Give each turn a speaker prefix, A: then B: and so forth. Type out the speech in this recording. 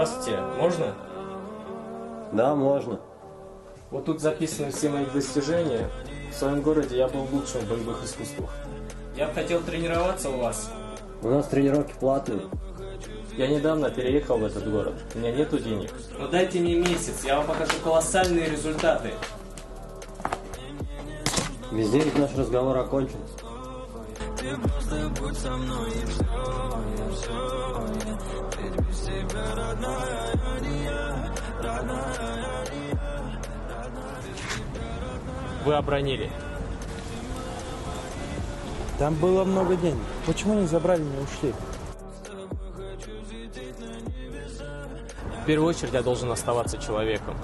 A: Здравствуйте, можно?
B: Да, можно.
A: Вот тут записаны все мои достижения. В своем городе я был лучшим в боевых искусствах. Я бы хотел тренироваться у вас.
B: У нас тренировки платные.
A: Я недавно переехал в этот город. У меня нету денег. Но дайте мне месяц, я вам покажу колоссальные результаты.
B: Без денег наш разговор окончен.
A: Вы обронили.
C: Там было много денег. Почему не забрали, не ушли?
A: В первую очередь я должен оставаться человеком.